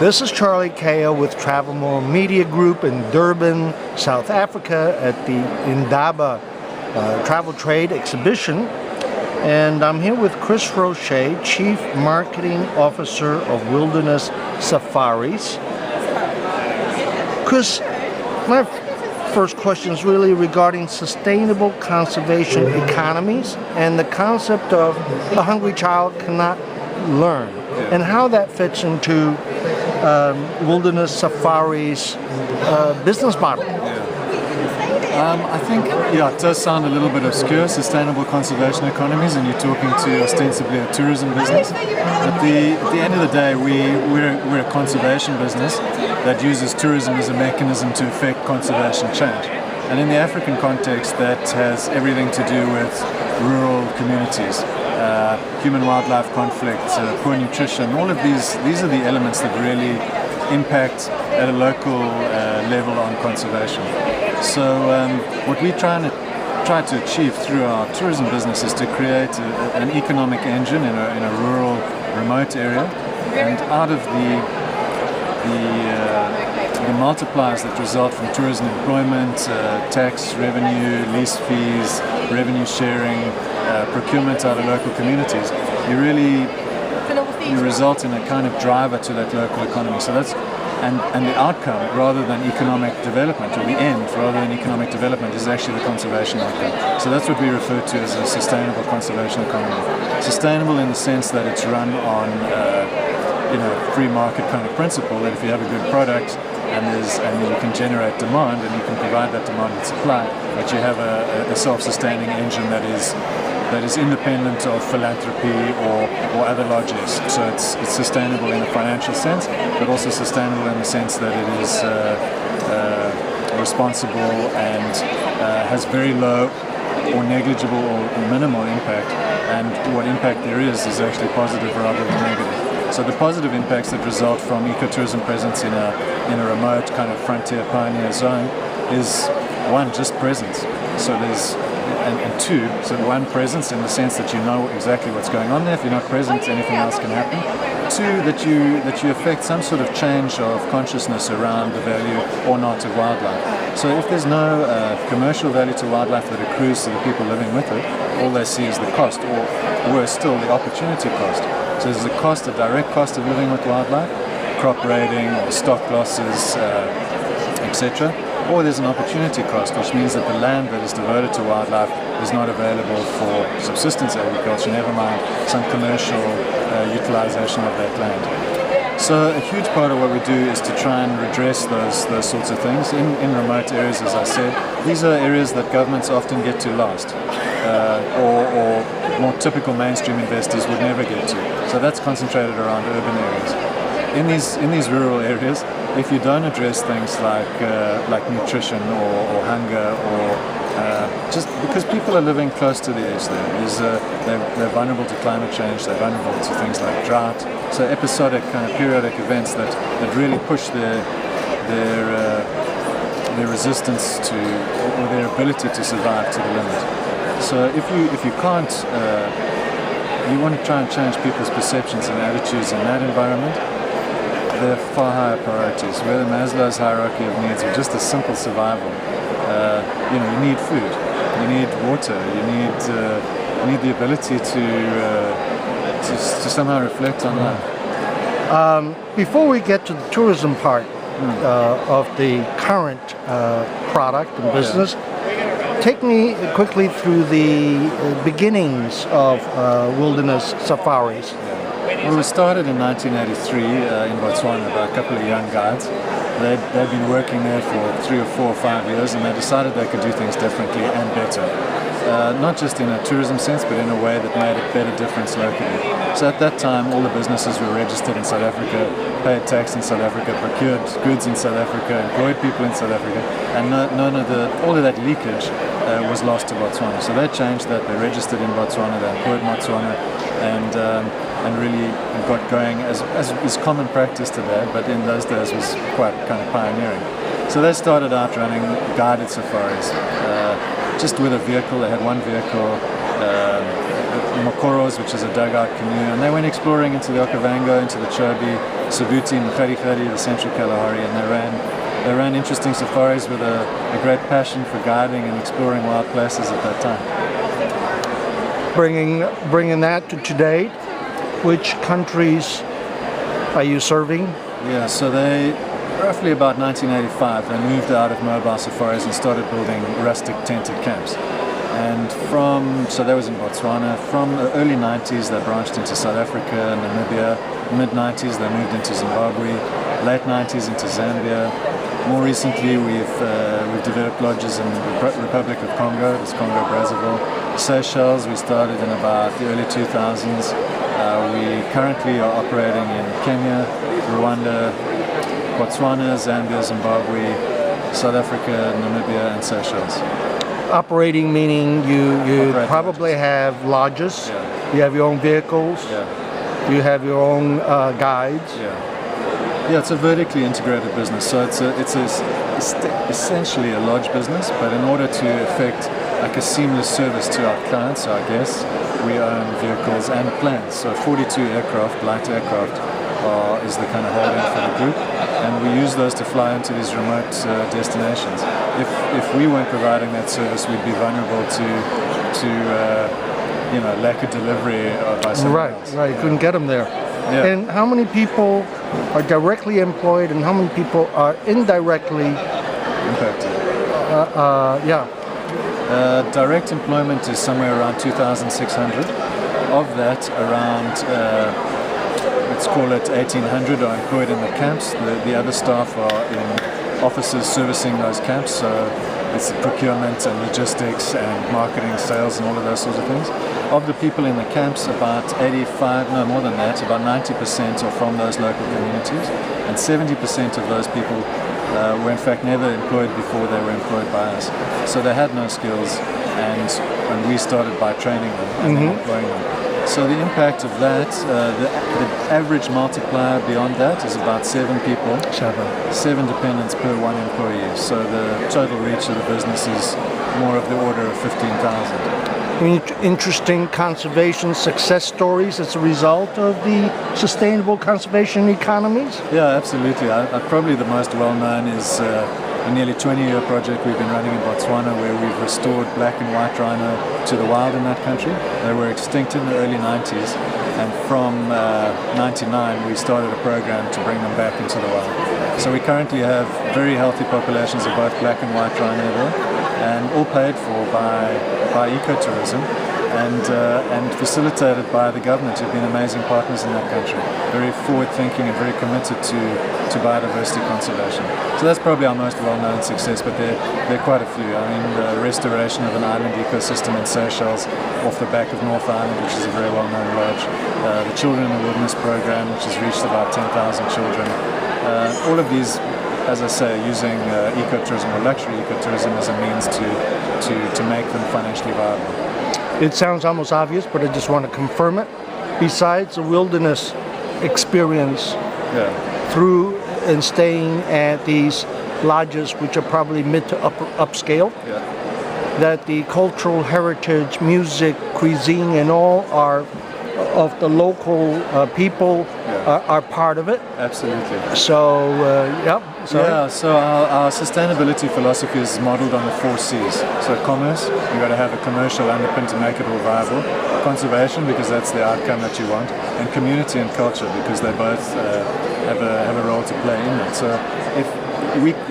This is Charlie Kao with Travelmore Media Group in Durban, South Africa at the Indaba Travel Trade Exhibition. And I'm here with Chris Roche, Chief Marketing Officer of Wilderness Safaris. Chris, my first question is really regarding sustainable conservation economies and the concept of a hungry child cannot learn, and how that fits into Wilderness Safaris business model. I think, it does sound a little bit obscure, sustainable conservation economies, and you're talking to ostensibly a tourism business. At the end of the day, we're a conservation business that uses tourism as a mechanism to effect conservation change. And in the African context, that has everything to do with rural communities, human-wildlife conflict, poor nutrition. All of these are the elements that really impact at a local level on conservation. So what we try to achieve through our tourism business is to create an economic engine in a rural, remote area, and out of the multipliers that result from tourism employment, tax revenue, lease fees, revenue sharing, procurement out of local communities, you result in a kind of driver to that local economy. So that's and the outcome, rather than economic development, or the end rather than economic development, is actually the conservation outcome. So that's what we refer to as a sustainable conservation economy. Sustainable in the sense that it's run on free market kind of principle, that if you have a good product and you can generate demand and you can provide that demand and supply, that you have a self-sustaining engine that is independent of philanthropy or other logics. So it's sustainable in a financial sense, but also sustainable in the sense that it is responsible and has very low or negligible or minimal impact, and what impact there is actually positive rather than negative. So the positive impacts that result from ecotourism presence in a remote kind of frontier pioneer zone is, one, just presence. So there's and two, so one, presence in the sense that you know exactly what's going on there. If you're not present, anything else can happen. Two, that you affect some sort of change of consciousness around the value or not of wildlife. So if there's no commercial value to wildlife that accrues to the people living with it, all they see is the cost, or worse still, the opportunity cost. So there's a direct cost of living with wildlife, crop raiding or stock losses, etc. Or there's an opportunity cost, which means that the land that is devoted to wildlife is not available for subsistence agriculture, never mind some commercial utilization of that land. So a huge part of what we do is to try and redress those sorts of things in remote areas. As I said, these are areas that governments often get to last, or more typical mainstream investors would never get to. So that's concentrated around urban areas. In these rural areas, if you don't address things like nutrition or hunger, or just because people are living close to the edge, they're vulnerable to climate change, they're vulnerable to things like drought. So episodic kind of periodic events that really push their resistance to, or their ability to survive to the limit. So if you can't, you want to try and change people's perceptions and attitudes in that environment, there are far higher priorities. Whether Maslow's hierarchy of needs or just a simple survival, you need food, you need water, you need the ability to somehow reflect on that. Before we get to the tourism part of the current product and business, take me quickly through the beginnings of Wilderness Safaris. Well, we started in 1983 in Botswana by a couple of young guides. They'd been working there for 3 or 4 or 5 years, and they decided they could do things differently and better. Not just in a tourism sense, but in a way that made a better difference locally. So at that time, all the businesses were registered in South Africa, paid tax in South Africa, procured goods in South Africa, employed people in South Africa, and all of that leakage was lost to Botswana. So they changed that. They registered in Botswana, they employed Botswana, and really got going as is common practice today, but in those days was quite kind of pioneering. So they started out running guided safaris, just with a vehicle. They had one vehicle, Mokoros, which is a dugout canoe, and they went exploring into the Okavango, into the Chobe, Savuti and Khari, the Central Kalahari, and they ran interesting safaris with a great passion for guiding and exploring wild places at that time. Bringing that to today, which countries are you serving? Yeah, so roughly about 1985, they moved out of mobile safaris and started building rustic tented camps. And so that was in Botswana. From the early 90s, they branched into South Africa, Namibia. Mid-90s, they moved into Zimbabwe. Late 90s into Zambia. More recently, we've developed lodges in the Republic of Congo, that's Congo Brazzaville. Seychelles, we started in about the early 2000s. We currently are operating in Kenya, Rwanda, Botswana, Zambia, Zimbabwe, South Africa, Namibia, and Seychelles. Operating meaning you probably lodges. have lodges, Yeah. you have your own vehicles, Yeah. you have your own guides. Yeah, it's a vertically integrated business. So it's essentially a lodge business, but in order to effect like a seamless service to our clients, our guests, we own vehicles and planes. So 42 aircraft, light aircraft, is the kind of holding for the group, and we use those to fly into these remote destinations. If we weren't providing that service, we'd be vulnerable to lack of delivery by someone else. Right. You couldn't get them there. Yeah. And how many people are directly employed, and how many people are indirectly Impacted. Direct employment is somewhere around 2,600. Of that, around let's call it 1,800 are employed in the camps. The other staff are in offices servicing those camps, so it's procurement and logistics and marketing, sales, and all of those sorts of things. Of the people in the camps, about 85, no more than that, about 90% are from those local communities, and 70% of those people were in fact never employed before they were employed by us. So they had no skills, and we started by training them and then employing them. So the impact of that, the average multiplier beyond that is about 7 people. 7 dependents per 1 employee. So the total reach of the business is more of the order of 15,000. Interesting conservation success stories as a result of the sustainable conservation economies? Yeah, absolutely. Probably the most well-known is a nearly 20-year project we've been running in Botswana, where we've restored black and white rhino to the wild in that country. They were extinct in the early 90s, and from 99 we started a program to bring them back into the wild. So we currently have very healthy populations of both black and white rhino there, and all paid for by Ecotourism and facilitated by the government, who've been amazing partners in that country. Very forward-thinking and very committed to biodiversity conservation. So that's probably our most well-known success, but there are quite a few. I mean, the restoration of an island ecosystem in Seychelles off the back of North Island, which is a very well-known lodge. The Children in the Wilderness program, which has reached about 10,000 children. All of these, as I say, using ecotourism or luxury ecotourism as a means to make them financially viable. It sounds almost obvious, but I just want to confirm it. Besides the wilderness experience through and staying at these lodges, which are probably mid to upscale, that the cultural heritage, music, cuisine, and all are of the local people are part of it. Absolutely. So, So our sustainability philosophy is modeled on the 4 C's. So commerce, you've got to have a commercial underpin to make it all viable. Conservation, because that's the outcome that you want. And community and culture, because they both have a role to play in it. So if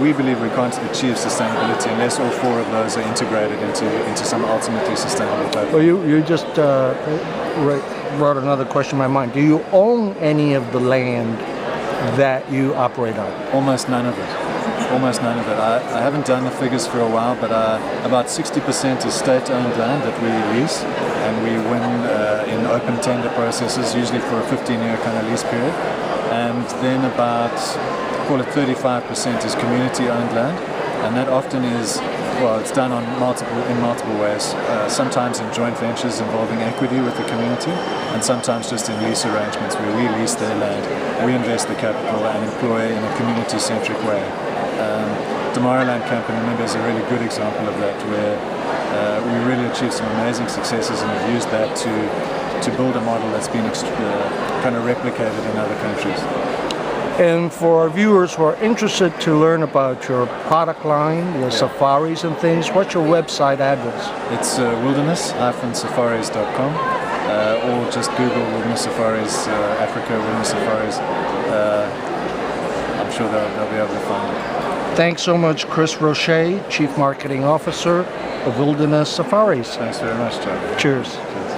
we believe we can't achieve sustainability unless all 4 of those are integrated into some ultimately sustainable platform. Well, you just brought another question in my mind. Do you own any of the land that you operate on? Almost none of it. Almost none of it. I haven't done the figures for a while, but about 60% is state-owned land that we lease, and we win in open tender processes, usually for a 15-year kind of lease period. And then about, call it 35% is community-owned land, and that often is, well, it's done in multiple ways. Sometimes in joint ventures involving equity with the community, and sometimes just in lease arrangements where we lease their land, we invest the capital and employ in a community-centric way. Damaraland Camp in Namibia is a really good example of that, where we really achieved some amazing successes and have used that to build a model that's been kind of replicated in other countries. And for our viewers who are interested to learn about your product line, the safaris and things, what's your website address? It's wilderness-safaris.com, or just Google Wilderness Safaris, Africa Wilderness Safaris. I'm sure they'll be able to find it. Thanks so much, Chris Roche, Chief Marketing Officer of Wilderness Safaris. Thanks very much, John. Cheers. Cheers.